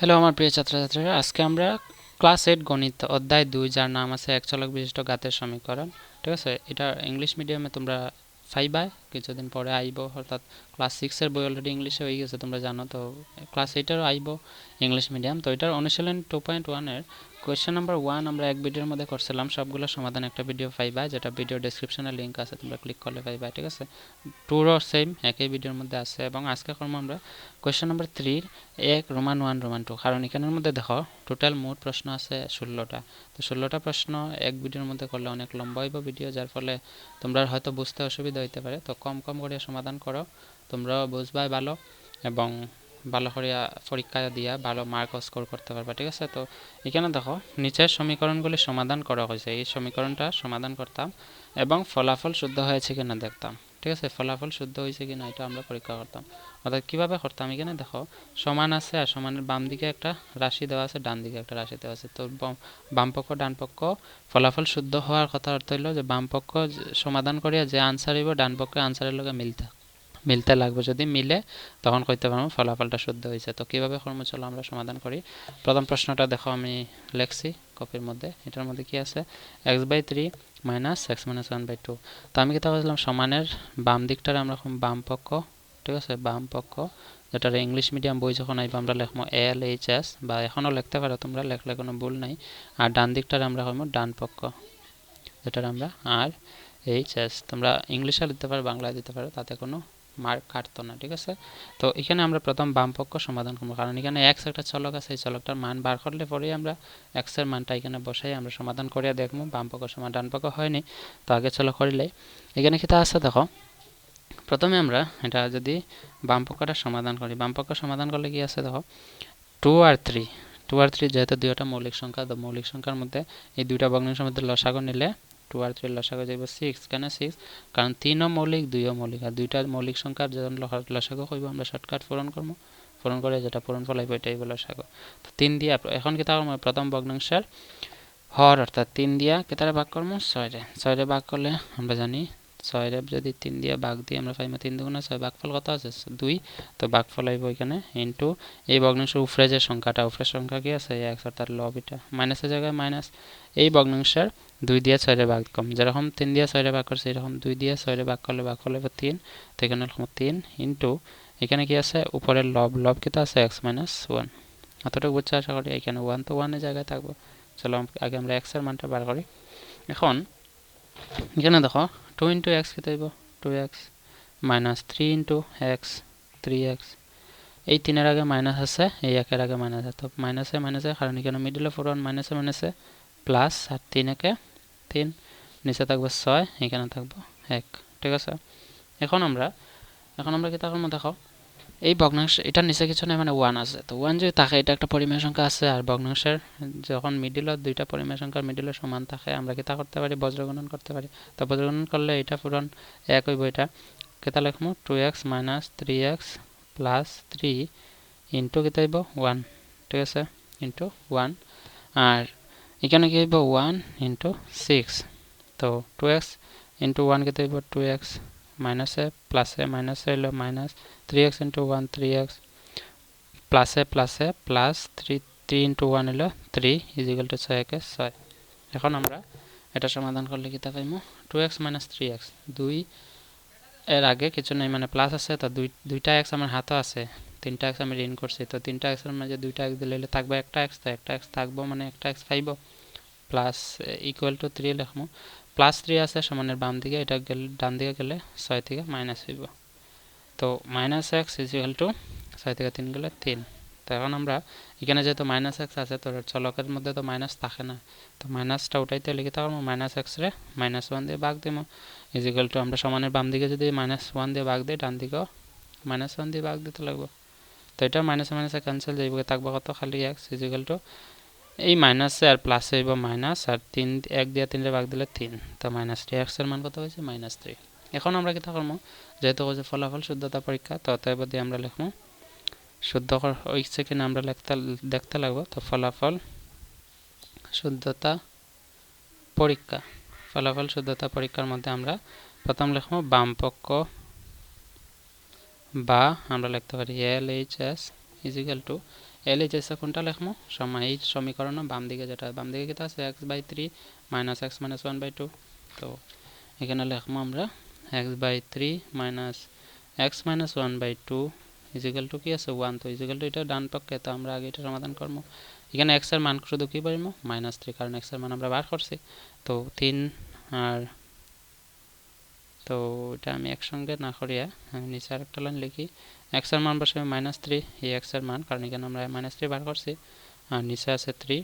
Hello আমার প্রিয় ছাত্রছাত্রীরা, আজকে আমরা ক্লাস 8 গণিত অধ্যায় 2 যার নাম আছে এক চলক বিশিষ্ট ঘাতের সমীকরণ। ঠিক আছে, এটা ইংলিশ মিডিয়ামে তোমরা পাইবা, কিছুদিন পরে আইব, অর্থাৎ ক্লাস 6 এর বই অলরেডি ইংলিশে হয়ে গেছে তোমরা জানো, তো ক্লাস 8 এরও আইব ইংলিশ মিডিয়াম। তো এটার অনুশীলন 2.1 এর কোয়েশ্চেন নাম্বার 1 আমরা এক ভিডিওর মধ্যে করছিলাম, সবগুলো সমাধান একটা ভিডিও পাইবা, যেটা ভিডিও ডেসক্রিপশনে লিঙ্ক আছে, তোমরা ক্লিক করলে পাইবা। ঠিক আছে, টুরও সেম একই ভিডিওর মধ্যে আছে। এবং আজকে করবো আমরা কোয়েশ্চেন নাম্বার 3 এক রোমান 1 রোমান 2, কারণ এখানের মধ্যে দেখো টোটাল মোট প্রশ্ন আছে 16টা। তো 16টা প্রশ্ন এক ভিডিওর মধ্যে করলে অনেক লম্বা হইব ভিডিও, যার ফলে তোমরা হয়তো বুঝতে অসুবিধা হইতে পারে। তো কম কম করে সমাধান করো, তোমরাও বুঝবাই ভালো এবং ভালো করে পরীক্ষা দিয়া ভালো মার্ক স্কোর করতে পারবা। ঠিক আছে, তো এখানে দেখো নিচের সমীকরণগুলি সমাধান করা হয়েছে, এই সমীকরণটা সমাধান করতাম এবং ফলাফল শুদ্ধ হয়েছে কিনা দেখতাম। ঠিক আছে, ফলাফল শুদ্ধ হয়েছে কিনা এটা আমরা পরীক্ষা করতাম। অর্থাৎ কীভাবে করতাম, এখানে দেখো সমান আছে আর সমানের বাম দিকে একটা রাশি দেওয়া আছে, ডান দিকে একটা রাশি দেওয়া আছে। তো বাম পক্ষ ডান পক্ষ ফলাফল শুদ্ধ হওয়ার কথা অর্থ হইল যে বাম পক্ষ সমাধান করিয়া যে আনসার হইব ডান পক্ষে আনসারের লগে মিলতে লাগবে। যদি মিলে তখন কইতে পারবো ফলাফলটা শুদ্ধ হয়েছে। তো কীভাবে করবো চলো আমরা সমাধান করি। প্রথম প্রশ্নটা দেখো আমি লেখছি কপির মধ্যে, এটার মধ্যে কি আছে x/3 মাইনাস x মাইনাস 1/2। তো আমি কি বলছিলাম সমানের বাম দিকটারে আমরা বাম পক্ষ, ঠিক আছে, বাম পক্ষ, যেটা ইংলিশ মিডিয়াম বই যখন আইব আমরা লিখবো LHS, বা এখনও লিখতে পারো তোমরা, লেখলে কোনো ভুল নাই। আর ডান দিকটারে আমরা হইব ডান পক্ষ, যেটার আমরা RHS। তোমরা ইংলিশে দিতে পারো, বাংলায় দিতে পারো, তাতে কোনো মার্ক কাটতো না। ঠিক আছে, তো এখানে আমরা প্রথম বাম পক্ষ সমাধান করবো, কারণ এখানে এক্স একটা চলক আছে, এই চলকটার মান বার করলে পরেই আমরা এক্স এর মানটা এখানে বসাই আমরা সমাধান করিয়া দেখবো বাম পক্ষ সমান ডান পক্ষ হয়নি। তো আগে চলো করিলে এখানে কি তা আছে দেখো। প্রথমে আমরা এটা যদি বাম পক্ষটা সমাধান করি, বাম পক্ষ সমাধান করলে কি আছে দেখো 2 আর 3 যেহেতু দুইটা মৌলিক সংখ্যা, তো মৌলিক সংখ্যার মধ্যে এই দুইটা ভগ্নাংশের মধ্যে লসাগু নিলে 2 আর 3 লসাগু যাইব 6। কেন 6? কারণ 3ও মৌলিক 2ও মৌলিক, আর দুইটা মৌলিক সংখ্যার যখন লসাগু হইব আমরা শর্টকাট পূরণ করবো, পূরণ করে যেটা পূরণ ফলাইব এটাই হইব লসাগু। তো 3 দিয়া এখন কি থাকবো প্রথম ভগ্নাংশের হর, অর্থাৎ 3 দিয়া কেতারে ভাগ করবো 6 রে ভাগ করলে আমরা জানি 6 রে যদি 3 দিয়ে ভাগ দিই আমরা পাইবো 3 দুগুণে 6, ভাগফল কত আছে 2। তো ভাগফল আইব এখানে ইনটু এই ভগ্নাংশের উপরে যে সংখ্যাটা, উপরের সংখ্যা কি আছে x, অর্থাৎ লব এটা মাইনাসের জায়গায় মাইনাস, এই ভগ্নাংশের 2 দিয়ে 6 রে ভাগ কম, যেরকম 3 দিয়ে 6 রে ভাগ করছে এরকম 2 দিয়ে 6 রে ভাগ করলে ভাগফল আইব 3। তো এখানে লিখবো 3 ইনটু এখানে কি আছে উপরের লব কত আছে x মাইনাস 1। এতটুকু বুঝছো আশা করি। এখানে 1 তো 1 এর জায়গায় থাকবো। চলো আগে আমরা x এর মানটা বার করি। এখন এখানে দেখো 2 ইন্টু এক্স কত হইব 2x minus 3 into x 3x, এই 3 এর আগে মাইনাস আছে, এই 1 এর আগে মাইনাস আছে, তো মাইনাসে মাইনাসে, কারণ এখানে মিডলে ফোর মাইনাসে মাইনাসে প্লাস, আর 3 একে 3, নিচে থাকবে 6, এখানে থাকবো 1। ঠিক আছে, এখন আমরা কি থাকবো দেখো এই ভগ্নাংশ এটার নিচে কিছু নাই, মানে 1 আছে। তো 1 যদি থাকে এটা একটা পরিমেয় সংখ্যা আছে, আর ভগ্নাংশের যখন মিডিলত দুইটা পরিমেয় সংখ্যার মিডিলে সমান থাকে আমরা কি তা করতে পারি বজ্রগুণন করতে পারি। তো বজ্রগুণন করলে এটা পূরণ 1 হইব, এটা কেতা লিখবো 2x minus 3x plus 3 into কেতা হইব 1। ঠিক আছে, ইন্টু 1, আর এখানে কি হইব 1 ইন্টু 6। তো 2x ইন্টু 1 কেতা হইব 2x, মাইনাসে প্লাসে মাইনাসে হইল মাইনাস 3x ইন্টু 1 3x, প্লাসে প্লাসে প্লাস 3 ইন্টু 1 হইল 3 ইজিক্যাল টু 6 কে 6। এখন আমরা এটা সমাধান করলে কি তা পাইমু 2x মাইনাস 3x, 2 এর আগে কিছু নেই মানে প্লাস আছে, তো দুইটা x আমার হাতে আছে, 3টা x আমি ঋণ করছি, তো 3টা x এর মাঝে 2টা x দিলে থাকবে একটা x, তো একটা x থাকবো মানে একটা x পাইব, প্লাস ইকুয়াল টু 3 লিখবো, প্লাস 3 আছে সমানের বাম দিকে, এটা গেলে ডান দিকে গেলে 6 থেকে মাইনাস হইব। তো মাইনাস এক্স ইকুয়াল টু 6 থেকে 3 গেলে 3। তো এখন আমরা এখানে যেহেতু মাইনাস এক্স আছে, তো চলকের মধ্যে তো মাইনাস থাকে না, তো মাইনাসটা উঠাইতে লিখে থাকবো মাইনাস এক্স রে মাইনাস 1 দিয়ে ভাগ দিব, ইকুয়াল টু আমরা সমানের বাম দিকে যদি মাইনাস 1 দিয়ে ভাগ দিই ডান দিকেও মাইনাস 1 দিয়ে ভাগ দিতে লাগবো। তো এটা মাইনাসে মাইনাসে ক্যান্সেল যাইব, থাকবো কত খালি এক্স ইকুয়াল টু এই মাইনাসে আর প্লাসে হইব মাইনাস, আর 3 1 দিয়ে 3 রে ভাগ দিলে 3, তো মাইনাস 3 এক্স এর মান কত হয়েছে মাইনাস 3। এখন আমরা কি করবো যেহেতু হচ্ছে ফলাফল শুদ্ধতা পরীক্ষা, তো অতএব দিয়ে আমরা লিখবো শুদ্ধ হয়েছে কিনা আমরা দেখতে লাগবো। তো ফলাফল শুদ্ধতা পরীক্ষা, ফলাফল শুদ্ধতা পরীক্ষার মধ্যে আমরা প্রথম লিখবো বাম পক্ষ, বা আমরা লিখতে পারি LHS ইজিক্যাল টু LHS কোনটা লিখমু এই সমীকরণ বাম দিকে যেটা বাম দিকে কিতা আছে x/3 - x - 1/2 তো এখানে লিখমু আমরা x/3 - x - 1/2 = কি আছে 1 তো = এটা ডান পক্ষে তো আমরা আগে এটা সমাধান করব এখানে x এর মান শুধু কি পাইমু -3 কারণ x এর মান আমরা বার করছি তো 3 আর তো এটা আমি একসঙ্গে না করিয়া আমি নিচে আরেকটা লাইন লিখি x এর মান বসাই -3 এই x এর মান কারণ এখানে আমরা -3 বার করছি আর নিচে আছে 3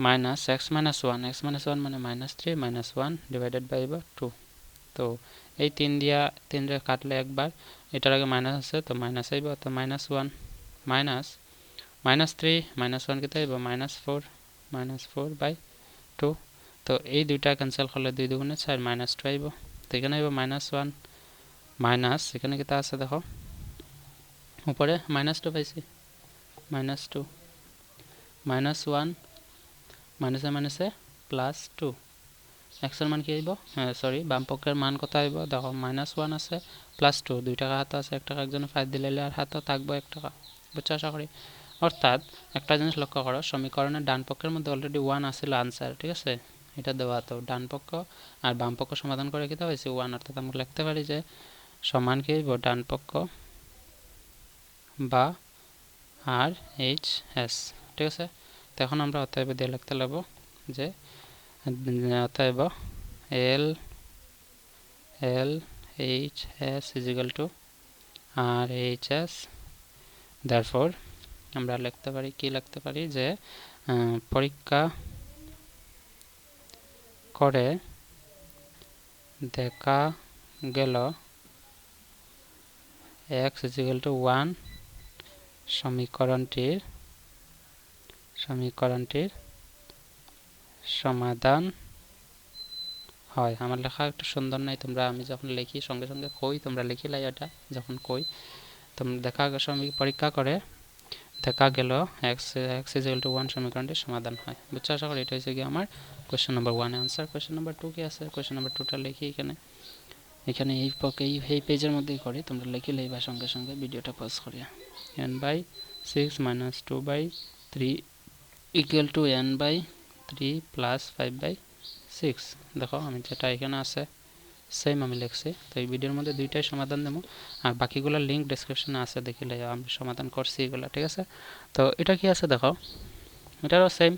minus x minus 1 x minus 1 মানে -3 - 1 divided by 2 তো এই 3 দিয়া 3 রে কাটলে একবার এটার আগে মাইনাস আছে তো মাইনাস আইব তো -1 মাইনাস -3 - 1 কত আইব -4/2 তো এই দুইটা ক্যান্সেল করলে 2 দুগুণে 4 -2 আইব তো এখানে আইব -1 মাইনাস এখানে কত আছে দেখো উপরে -2 পাইছি -2 -1 মাইনাসে মাইনাসে +2 x এর মান কি আইব সরি বাম পক্ষের মান কত আইব দেখো -1 আছে +2 2 টাকা হাতে আছে 1 টাকা একজনে 5 দিলে আর হাতে থাকবে 1 টাকা বুঝছো আশা করি অর্থাৎ একটা জিনিস লক্ষ্য করো সমীকরণের ডান পক্ষের মধ্যে অলরেডি 1 আছিল आंसर ঠিক আছে এটা দেওয়া তো ডান পক্ষ আর বাম পক্ষ সমাধান করে কি হইছে 1 অর্থাৎ আমরা লিখতে পারি যে সমান কি হইব ডান পক্ষ বা আর এইচ এস ঠিক আছে তো এখন আমরা অতএব দিয়ে লিখতে লাগবো যে অতএব L H S = R H S therefore আমরা লিখতে পারি কি লিখতে পারি যে পরীক্ষা করে দেখা গেল x = 1 সমীকরণটির সমাধান হয় আমার লেখা একটু সুন্দর নাই তোমরা আমি যখন লিখি সঙ্গে সঙ্গে কই তোমরা লিখিলাই এটা যখন কই তোমরা পরীক্ষা করে দেখা গেল x = 1 সমীকরণটির সমাধান হয় বুঝছো আশা করি এটা হইছে কি আমার কোশ্চেন নাম্বার 1 এর आंसर কোশ্চেন নাম্বার 2 কি আছে কোশ্চেন নাম্বার 2টা লিখি এখানে এই পেজের মধ্যেই করি তোমরা লিখি লইবা সঙ্গে সঙ্গে ভিডিওটা পজ করিয়া n/6 - 2/3 = n/3 + 5/6 দেখো আমি যেটা এখানে আছে সেম আমি লিখছি তো এই ভিডিওর মধ্যে দুইটাই সমাধান দেবো আর বাকিগুলোর লিংক ডেসক্রিপশনে আছে দেখিলে আমি সমাধান করছি এগুলো ঠিক আছে তো এটা কি আছে দেখো এটারও সেম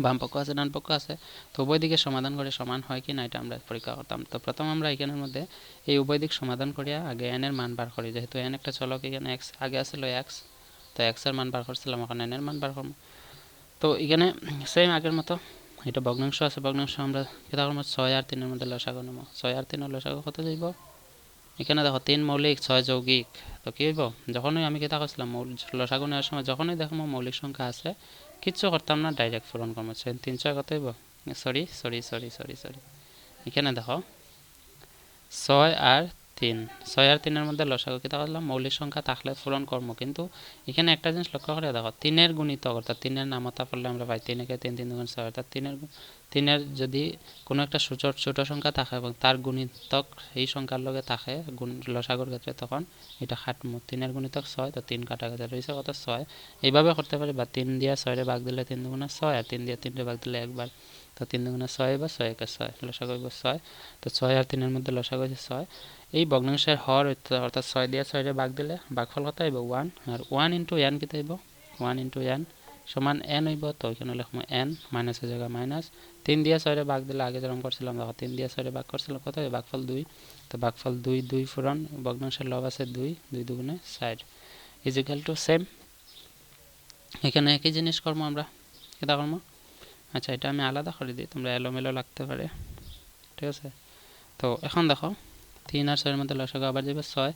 বাম পক্ষ আছে ডান পক্ষ আছে তো উভয় দিকে সমাধান করে সমান হয় কি না এটা আমরা পরীক্ষা করতাম তো প্রথম আমরা এখানের মধ্যে এই উভয় দিক সমাধান করিয়া আগে n এর মান বার করি যেহেতু n একটা চলক এখানে x আগে আছিল x তো x এর মান বার করছিলাম এখন n এর মান বার করব তো এখানে সেম আগের মতো এটা ভগ্নাংশ আছে ভগ্নাংশ আমরা কেটা করব 6 আর 3 এর মধ্যে লসাগু নেব 6 আর 3 এর লসাগু কত যাইব এখানে দেখো 3 মৌলিক 6 যৌগিক তো কি হইব যখনই আমি কেটা করছিলাম লসাগু নেওয়ার সময় যখনই দেখো মৌলিক সংখ্যা আছে কিচ্ছু করতাম না ডাইরেক্ট পূরণ করব 3 6 কত হইব সরি এখানে দেখো 6 আর 3 এর মধ্যে লসাগু কেটা করলাম মৌলিক সংখ্যা থাকলে পূরণ করব কিন্তু এখানে একটা জিনিস লক্ষ্য করে দেখো 3 এর গুণিতক অর্থাৎ 3 এর নামতা পড়লে আমরা পাই 3 কে 3 3 2 6 অর্থাৎ 3 এর যদি কোনো একটা ছোট সংখ্যা থাকে এবং তার গুণিতক এই সংখ্যার লগে থাকে লসাগুর ক্ষেত্রে তখন এটা কাটমু 3 এর গুণিতক 6 তো 3 কাটা গেছে রইছে কত 6 এইভাবে করতে পারি বা 3 দিয়া 6 রে ভাগ দিলে 3 2 6 আর 3 দিয়া 3 রে ভাগ দিলে একবার তো 3 2 6 বা 6 কে 6 লসাগু হইব 6 তো 6 আর 3 এর মধ্যে লসাগু হইছে 6 এই ভগ্নাংশের হর অর্থাৎ 6 দিয়ে 6 রে ভাগ দিলে ভাগফল কত হইব 1 আর 1 * n কত হইব 1 * n সমান n হইব তো এখানে লিখমু n মাইনাসের জায়গা মাইনাস 3 দিয়ে 6 রে ভাগ দিলে আগে যেরকম করছিলাম দেখো 3 দিয়ে 6 রে ভাগ করছিলাম কত হবে ভাগফল 2 তো ভাগফল 2 2 পূরণ ভগ্নাংশের লব আছে 2 2 দুগুণে 4 = সেম এখানে একই জিনিস করব আমরা কেটা করব আচ্ছা এটা আমি আলাদা করে দিই তোমরা এলোমেলো লাগতে পারে ঠিক আছে তো এখন দেখো 3 আর 6 এর মধ্যে লসাগু আবার যাবে 6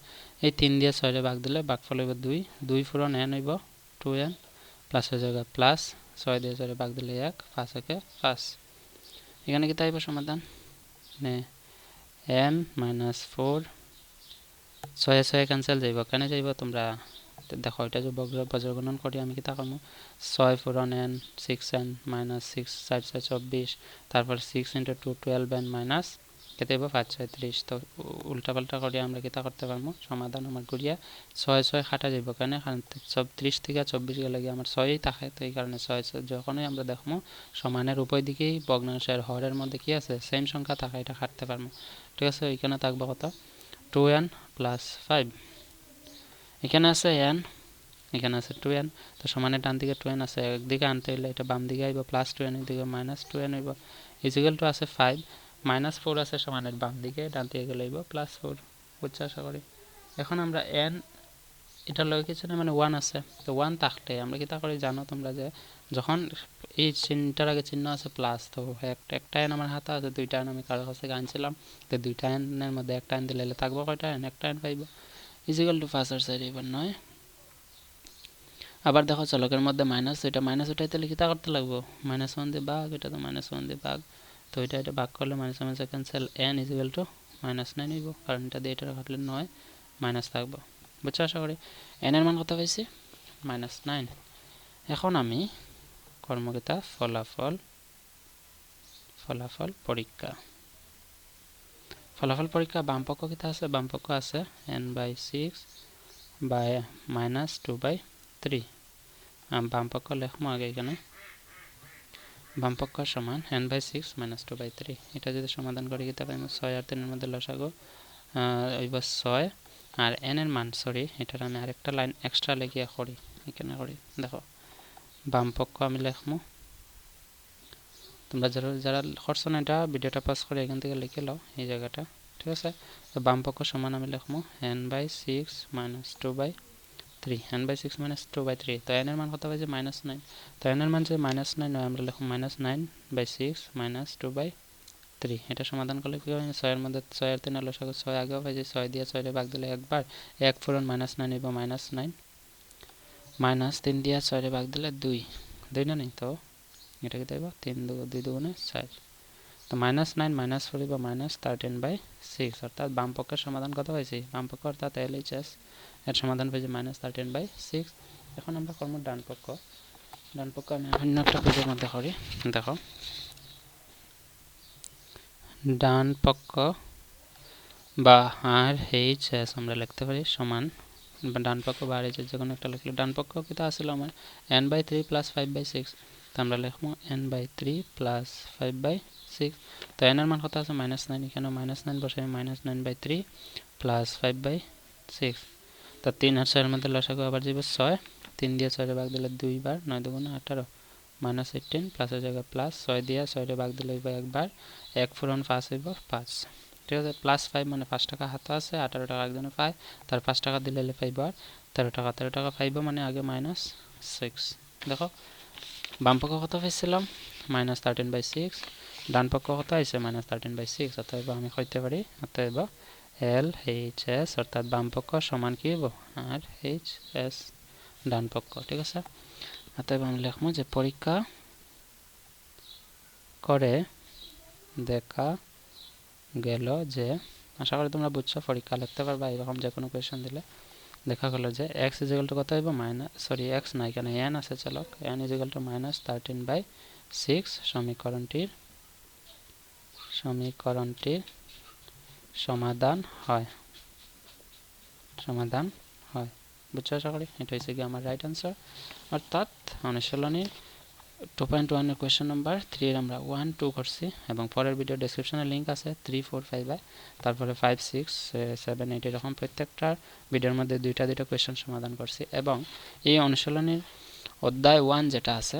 এই 3 দিয়ে 6 রে ভাগ দিলে ভাগফল হইব 2 2 পূরণ n হইব 2n প্লাসের জায়গা প্লাস 6 দিয়ে 6 রে ভাগ দিলে 1 5 একে 5 এখানে কি তাইব সমাধান মানে n - 4 6 6 ক্যান্সেল যাইব কেন যাইব তোমরা দেখো এটা যে বজ্রগণন করি আমি কি তা করব 6 পূরণ n 6n - 6 4 4 24 তারপর 6 * 2 12n - কেতে হইব 5 6 30 তো উল্টা পাল্টা করিয়া আমরা কিতা করতে পারবো সমাধান আমার করিয়া 6 6 কাটা যাইব কেন কারণ সব 30 থেকে 24 গেলে আমার 6ই থাকে তো এই কারণে 6 যখনই আমরা দেখবো সমানের উভয় দিকেই ভগ্নাংশের হরের মধ্যে কি আছে সেম সংখ্যা থাকে এটা কাটতে পারবো ঠিক আছে এখানে থাকবে কত 2n + 5 এখানে আছে n এখানে আছে 2n তো সমানের ডান দিকে 2n আছে একদিকে আনতে হইলে এটা বাম দিকে আইব +2n এদিকে -2n হইব ইকুয়াল টু আছে 5 -4 আছে সমানের বাম দিকে ডান দিকে গেলে আইব +4 বুঝছো আশা করি এখন আমরা n এটা লয় কিছু না মানে 1 আছে তো 1 থাকলে আমরা কিতা করি জানো তোমরা যে যখন এই চিহ্নটার আগে চিহ্ন আছে প্লাস তো একটা n আমার হাতে আছে দুইটা n আমি কারো কাছে আনছিলাম তো দুইটা n এর মধ্যে একটা n দিলে থাকবো কয়টা n একটা n পাইব ইকুয়াল টু 5 আর 4 এবার 9 আবার দেখো চলকের মধ্যে মাইনাস এটা মাইনাস উঠাইতে লিখিতা করতে লাগবো -1 দিয়ে ভাগ এটা তো -1 দিয়ে ভাগ তো এটা ভাগ করলে -1 ক্যান্সেল n ইকুয়াল টু -9 হইব কারণ এটা দিয়ে এটা কাটলে 9 মাইনাস থাকবো বুঝছো আশা করি n এর মান কত পাইছি -9 এখন আমি কর্মকিতা ফলাফল পরীক্ষা বাম পক্ষ কিতা আছে বাম পক্ষ আছে n/6 বাই -2/3 বাম পক্ষ লেখমো আগে এখানে বাম পক্ষ সমান n/6 -2/3 এটা যদি সমাধান করি কিতা পাইমু 6 আর 3 এর মধ্যে লসাগু হইব 6 আর n এর মান সরি এটার আমি আরেকটা লাইন এক্সট্রা লিখিয়া করি এখানে করি দেখো বাম পক্ষ আমি লিখমু তোমরা যারা করছো না এটা ভিডিওটা পজ করে এখান থেকে লিখে নাও এই জায়গাটা ঠিক আছে তো বাম পক্ষ সমান আমি লিখমু n/6 -2/3 n/6 -2/3 তো n এর মান কত পাইছে -9 তো n এর মান যে -9 হয় আমরা লিখব -9/6 -2/3 এটা সমাধান করলে কি হবে 6 এর মধ্যে 6 আর 3 এর লসাগু 6 আগেও পাইছে 6 দিয়ে 6 এর ভাগ দিলে একবার 1 পূরণ -9 হইব -9 -3 দিয়ে 6 এর ভাগ দিলে 2 2 না নেই তো এটা কি দেব 3 2 দুগুণে 4 তো -9 -4 হইব -13/6 অর্থাৎ বাম পক্ষের সমাধান কত হয়েছে বাম পক্ষ অর্থাৎ LHS এর সমাধান পেয়েছে -13/6 এখন আমরা করব ডান পক্ষ আমি অন্য একটা পেজের মধ্যে করি দেখো ডান পক্ষ বা RHS আমরা লিখতে পারি সমান ডান পক্ষ বা RHS যে কোনো একটা লিখলে ডান পক্ষ কিটা আসলে আমার n/3 + 5/6 তো আমরা লিখবো n/3 + 5/6 তো n এর মান কত আছে -9 এখানে -9 বসাই -9/3 + 5/6 তো 3 আর 6 এর মধ্যে লসাগু আবার যাবে 6 3 দিয়ে 6 এর ভাগ দিলে 2 বার 9 দুগুণে 18 -18 প্লাসের জায়গায় প্লাস 6 দিয়ে 6 এর ভাগ দিলে হইব একবার 1 পূরণ 5 হইব 5 ঠিক আছে +5 মানে 5 টাকা হাতে আছে 18 টাকা একজনে পায় তার 5 টাকা দিলে পাইব আর 13 টাকা পাইব মানে আগে -6 দেখো বাম পক্ষ কত পাইছিলাম -13/6 ডান পক্ষ কত আছে -13/6 অতএব আমি কইতে পারি অতএব LHS অর্থাৎ বাম পক্ষ সমান কি হইব RHS ডান পক্ষ ঠিক আছে অতএব আমি লিখবো যে পরীক্ষা করে দেখা গেল যে আশা করি তোমরা বুঝছো পরীক্ষা লিখতে পারবা এরকম যে কোনো কোয়েশ্চেন দিলে দেখা গেল যে x = কত হইব x না এখানে n আছে চলক n = -13/6 সমীকরণটির সমাধান হয় বুঝছো আশা করি এটা হচ্ছে কি আমার রাইট आंसर অর্থাৎ অনুশীলনী 2.1 এর কোশ্চেন নাম্বার 3 এর আমরা 1 2 করছি এবং পরের ভিডিও ডেসক্রিপশনে লিংক আছে 3 4 5 এ তারপরে 5 6 7 8 এরকম প্রত্যেকটা ভিডিওর মধ্যে দুইটা কোশ্চেন সমাধান করছি এবং এই অনুশীলনীর অধ্যায় 1 যেটা আছে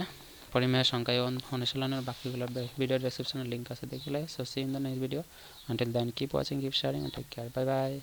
পরিমেয় সংখ্যা এই অনুশীলনের বাকিগুলো ভিডিও ডেসক্রিপশনে লিংক আছে দেখলে so see in the next video until then keep watching keep sharing and take care bye bye